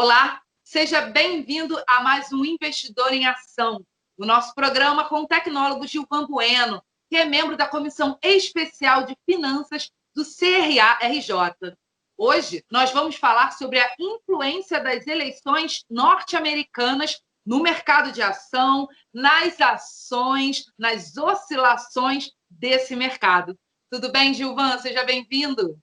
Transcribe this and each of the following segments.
Olá, seja bem-vindo a mais um Investidor em Ação, o nosso programa com o tecnólogo Gilvan Bueno, que é membro da Comissão Especial de Finanças do CRA-RJ. Hoje, nós vamos falar sobre a influência das eleições norte-americanas no mercado de ação, nas ações, nas oscilações desse mercado. Tudo bem, Gilvan? Seja bem-vindo.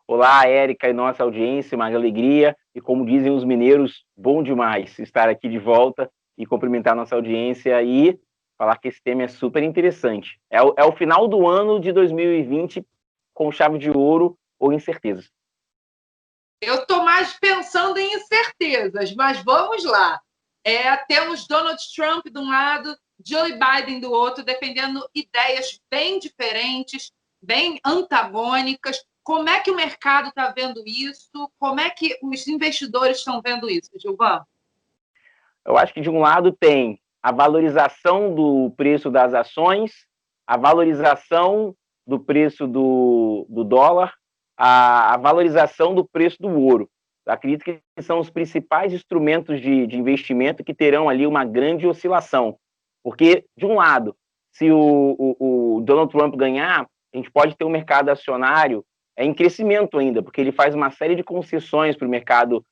Olá, Érica e nossa audiência, uma alegria. E como dizem os mineiros, bom demais estar aqui de volta e cumprimentar nossa audiência e falar que esse tema é super interessante. É o final do ano de 2020 com chave de ouro ou incertezas. Eu estou mais pensando em incertezas, mas vamos lá. Temos Donald Trump de um lado, Joe Biden do outro, defendendo ideias bem diferentes, bem antagônicas. Como é que o mercado está vendo isso? Como é que os investidores estão vendo isso, Gilvan? Eu acho que, de um lado, tem a valorização do preço das ações, a valorização do preço do dólar, a valorização do preço do ouro. Eu acredito que são os principais instrumentos de investimento que terão ali uma grande oscilação. Porque, de um lado, se o Donald Trump ganhar, a gente pode ter um mercado acionário em crescimento ainda, porque ele faz uma série de concessões para o mercado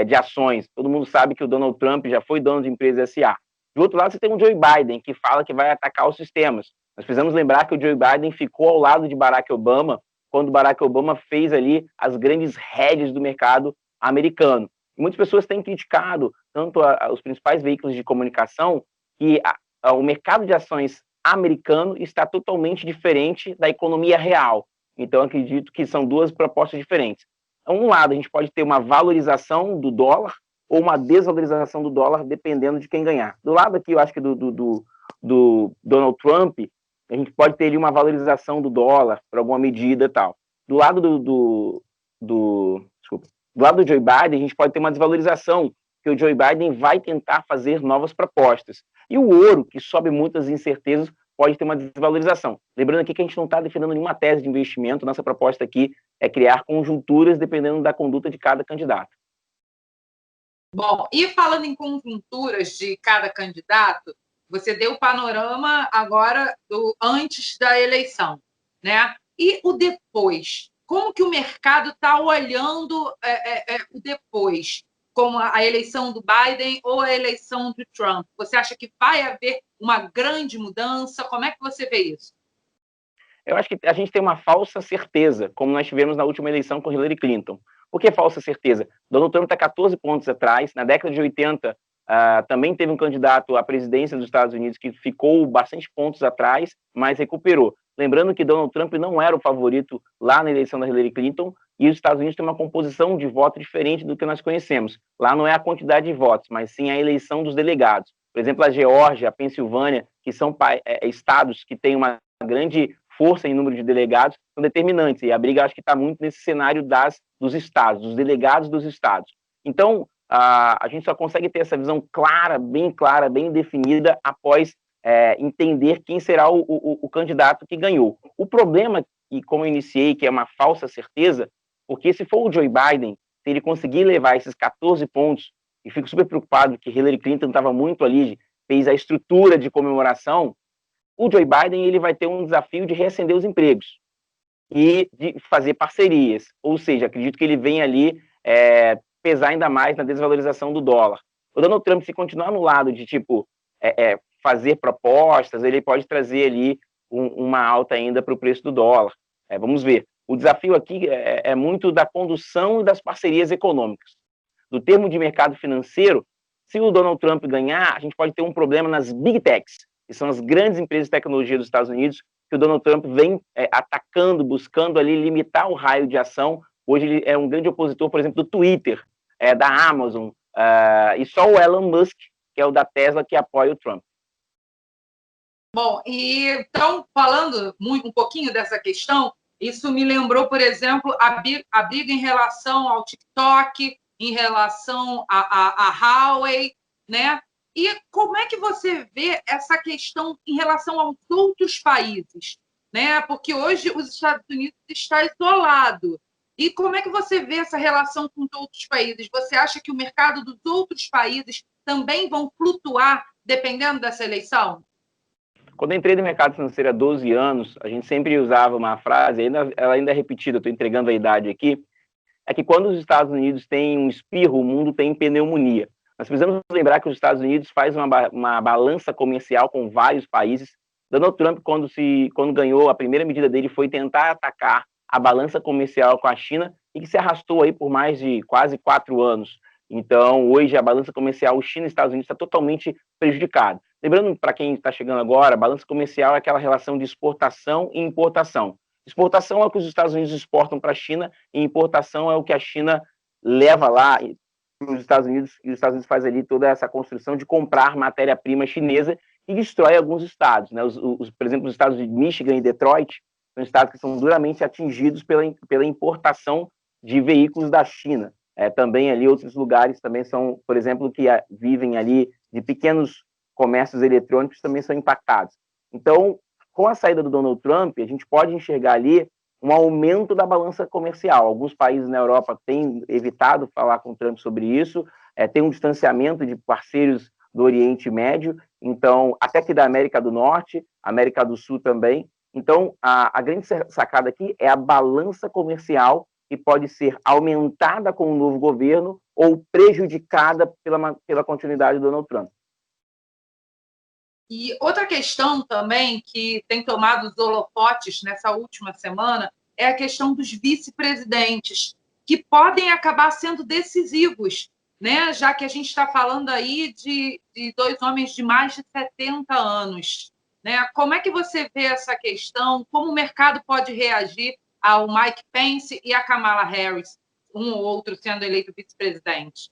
de ações. Todo mundo sabe que o Donald Trump já foi dono de empresa SA. Do outro lado, você tem o Joe Biden, que fala que vai atacar os sistemas. Nós precisamos lembrar que o Joe Biden ficou ao lado de Barack Obama quando Barack Obama fez ali as grandes rédeas do mercado americano. E muitas pessoas têm criticado, tanto os principais veículos de comunicação, que o mercado de ações americano está totalmente diferente da economia real. Então, acredito que são duas propostas diferentes. Um lado, a gente pode ter uma valorização do dólar ou uma desvalorização do dólar, dependendo de quem ganhar. Do lado aqui, eu acho que do Donald Trump, a gente pode ter ali uma valorização do dólar por alguma medida e tal. Do lado do lado do Joe Biden, a gente pode ter uma desvalorização, que o Joe Biden vai tentar fazer novas propostas. E o ouro, que sobe muitas incertezas, pode ter uma desvalorização. Lembrando aqui que a gente não está defendendo nenhuma tese de investimento, nossa proposta aqui é criar conjunturas dependendo da conduta de cada candidato. Bom, e falando em conjunturas de cada candidato, você deu o panorama agora do antes da eleição, né? E o depois? Como que o mercado está olhando o depois? Como a eleição do Biden ou a eleição do Trump? Você acha que vai haver uma grande mudança? Como é que você vê isso? Eu acho que a gente tem uma falsa certeza, como nós tivemos na última eleição com Hillary Clinton. Por que falsa certeza? Donald Trump está 14 pontos atrás. Na década de 80, também teve um candidato à presidência dos Estados Unidos que ficou bastante pontos atrás, mas recuperou. Lembrando que Donald Trump não era o favorito lá na eleição da Hillary Clinton, e os Estados Unidos têm uma composição de voto diferente do que nós conhecemos. Lá não é a quantidade de votos, mas sim a eleição dos delegados. Por exemplo, a Geórgia, a Pensilvânia, que são estados que têm uma grande força em número de delegados, são determinantes. E a briga, acho que está muito nesse cenário dos estados, dos delegados dos estados. Então, a gente só consegue ter essa visão clara, bem definida, após entender quem será o candidato que ganhou. O problema, e como eu iniciei, que é uma falsa certeza, porque se for o Joe Biden, se ele conseguir levar esses 14 pontos, e fico super preocupado que Hillary Clinton estava muito ali, fez a estrutura de comemoração, o Joe Biden ele vai ter um desafio de reacender os empregos e de fazer parcerias. Ou seja, acredito que ele venha ali pesar ainda mais na desvalorização do dólar. O Donald Trump, se continuar no lado de, fazer propostas, ele pode trazer ali uma alta ainda para o preço do dólar. Vamos ver. O desafio aqui é muito da condução e das parcerias econômicas. Do termo de mercado financeiro, se o Donald Trump ganhar, a gente pode ter um problema nas Big Techs, que são as grandes empresas de tecnologia dos Estados Unidos, que o Donald Trump vem atacando, buscando ali limitar o raio de ação. Hoje ele é um grande opositor, por exemplo, do Twitter, da Amazon, e só o Elon Musk, que é o da Tesla, que apoia o Trump. Bom, e então, falando um pouquinho dessa questão, isso me lembrou, por exemplo, a briga em relação ao TikTok, em relação à Huawei, né? E como é que você vê essa questão em relação aos outros países? Né? Porque hoje os Estados Unidos está isolado. E como é que você vê essa relação com os outros países? Você acha que o mercado dos outros países também vão flutuar dependendo dessa eleição? Quando eu entrei no mercado financeiro há 12 anos, a gente sempre usava uma frase, ela ainda é repetida, estou entregando a idade aqui, é que quando os Estados Unidos têm um espirro, o mundo tem pneumonia. Nós precisamos lembrar que os Estados Unidos faz uma balança comercial com vários países. Donald Trump, quando ganhou, a primeira medida dele foi tentar atacar a balança comercial com a China, e que se arrastou aí por mais de quase 4 anos. Então, hoje, a balança comercial China e Estados Unidos está totalmente prejudicada. Lembrando, para quem está chegando agora, a balança comercial é aquela relação de exportação e importação. Exportação é o que os Estados Unidos exportam para a China, e importação é o que a China leva lá para os Estados Unidos, e os Estados Unidos faz ali toda essa construção de comprar matéria-prima chinesa e destrói alguns estados, né? Por exemplo, os estados de Michigan e Detroit são estados que são duramente atingidos pela importação de veículos da China. Também ali outros lugares também são, por exemplo, que vivem ali de pequenos comércios eletrônicos também são impactados. Então, com a saída do Donald Trump, a gente pode enxergar ali um aumento da balança comercial. Alguns países na Europa têm evitado falar com o Trump sobre isso, tem um distanciamento de parceiros do Oriente Médio, então, até que da América do Norte, América do Sul também. Então, a grande sacada aqui é a balança comercial, que pode ser aumentada com o novo governo ou prejudicada pela continuidade do Donald Trump. E outra questão também que tem tomado os holofotes nessa última semana é a questão dos vice-presidentes, que podem acabar sendo decisivos, né? Já que a gente está falando aí de dois homens de mais de 70 anos. Né? Como é que você vê essa questão? Como o mercado pode reagir ao Mike Pence e a Kamala Harris, um ou outro sendo eleito vice-presidente?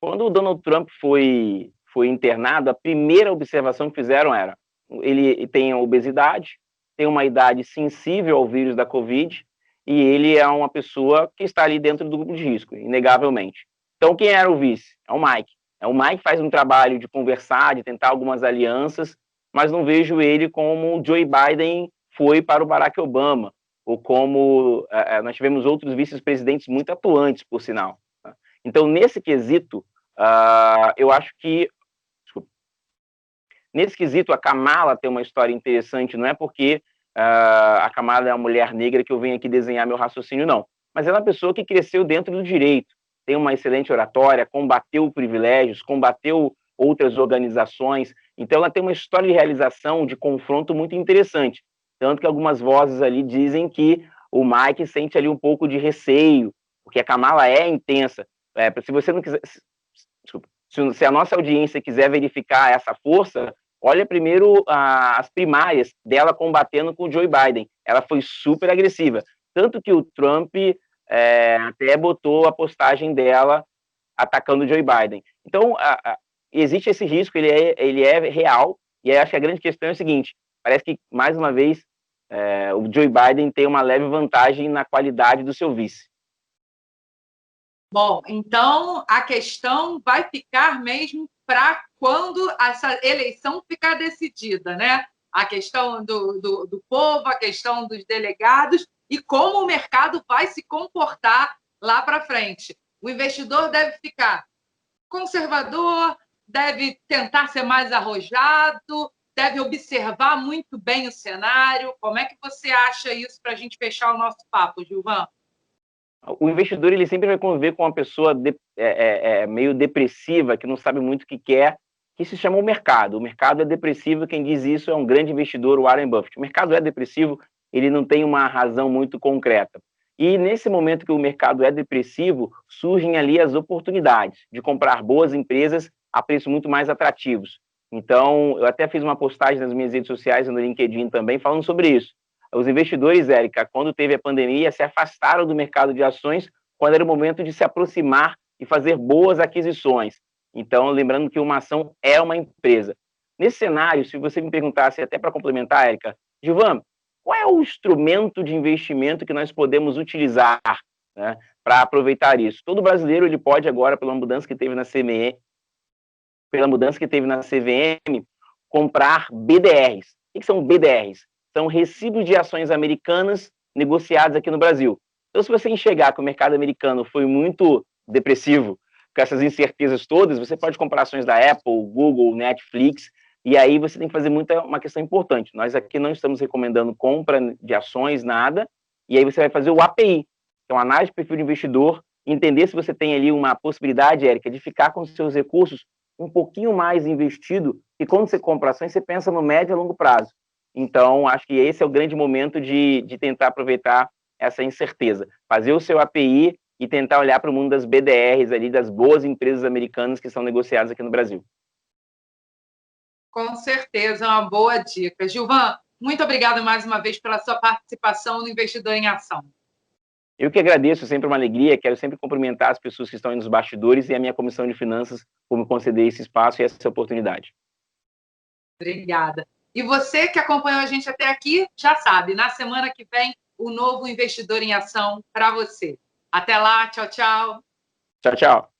Quando o Donald Trump foi internado, a primeira observação que fizeram era: ele tem obesidade, tem uma idade sensível ao vírus da Covid, e ele é uma pessoa que está ali dentro do grupo de risco, inegavelmente. Então, quem era o vice? É o Mike. O Mike faz um trabalho de conversar, de tentar algumas alianças, mas não vejo ele como o Joe Biden foi para o Barack Obama, ou como nós tivemos outros vice-presidentes muito atuantes, por sinal. Então, nesse quesito, eu acho que nesse quesito, a Kamala tem uma história interessante, não é porque a Kamala é uma mulher negra que eu venho aqui desenhar meu raciocínio, não. Mas ela é uma pessoa que cresceu dentro do direito, tem uma excelente oratória, combateu privilégios, combateu outras organizações, então ela tem uma história de realização, de confronto muito interessante. Tanto que algumas vozes ali dizem que o Mike sente ali um pouco de receio, porque a Kamala é intensa. Se você não quiser... Desculpa. Se a nossa audiência quiser verificar essa força, olha primeiro as primárias dela combatendo com o Joe Biden. Ela foi super agressiva. Tanto que o Trump até botou a postagem dela atacando o Joe Biden. Então, existe esse risco, ele é real, e aí acho que a grande questão é o seguinte: parece que, mais uma vez, o Joe Biden tem uma leve vantagem na qualidade do seu vice. Bom, então a questão vai ficar mesmo para quando essa eleição ficar decidida, né? A questão do povo, a questão dos delegados e como o mercado vai se comportar lá para frente. O investidor deve ficar conservador, deve tentar ser mais arrojado, deve observar muito bem o cenário. Como é que você acha isso para a gente fechar o nosso papo, Gilvan? O investidor ele sempre vai conviver com uma pessoa meio depressiva, que não sabe muito o que quer, que se chama o mercado. O mercado é depressivo, quem diz isso é um grande investidor, o Warren Buffett. O mercado é depressivo, ele não tem uma razão muito concreta. E nesse momento que o mercado é depressivo, surgem ali as oportunidades de comprar boas empresas a preços muito mais atrativos. Então, eu até fiz uma postagem nas minhas redes sociais, no LinkedIn também, falando sobre isso. Os investidores, Érica, quando teve a pandemia, se afastaram do mercado de ações quando era o momento de se aproximar e fazer boas aquisições. Então, lembrando que uma ação é uma empresa. Nesse cenário, se você me perguntasse, até para complementar, Érica, Gilvan, qual é o instrumento de investimento que nós podemos utilizar, né, para aproveitar isso? Todo brasileiro ele pode agora, pela mudança que teve na CME, pela mudança que teve na CVM, comprar BDRs. O que são BDRs? São recibos de ações americanas negociados aqui no Brasil. Então, se você enxergar que o mercado americano foi muito depressivo, com essas incertezas todas, você pode comprar ações da Apple, Google, Netflix, e aí você tem que fazer uma questão importante. Nós aqui não estamos recomendando compra de ações, nada, e aí você vai fazer o API, então análise de perfil de investidor, entender se você tem ali uma possibilidade, Érica, de ficar com os seus recursos um pouquinho mais investido, e quando você compra ações, você pensa no médio e longo prazo. Então, acho que esse é o grande momento de tentar aproveitar essa incerteza. Fazer o seu API e tentar olhar para o mundo das BDRs ali, das boas empresas americanas que são negociadas aqui no Brasil. Com certeza, é uma boa dica. Gilvan, muito obrigada mais uma vez pela sua participação no Investidor em Ação. Eu que agradeço, sempre uma alegria, quero sempre cumprimentar as pessoas que estão aí nos bastidores e a minha comissão de finanças por me conceder esse espaço e essa oportunidade. Obrigada. E você que acompanhou a gente até aqui, já sabe, na semana que vem, o novo Investidor em Ação para você. Até lá, tchau, tchau. Tchau, tchau.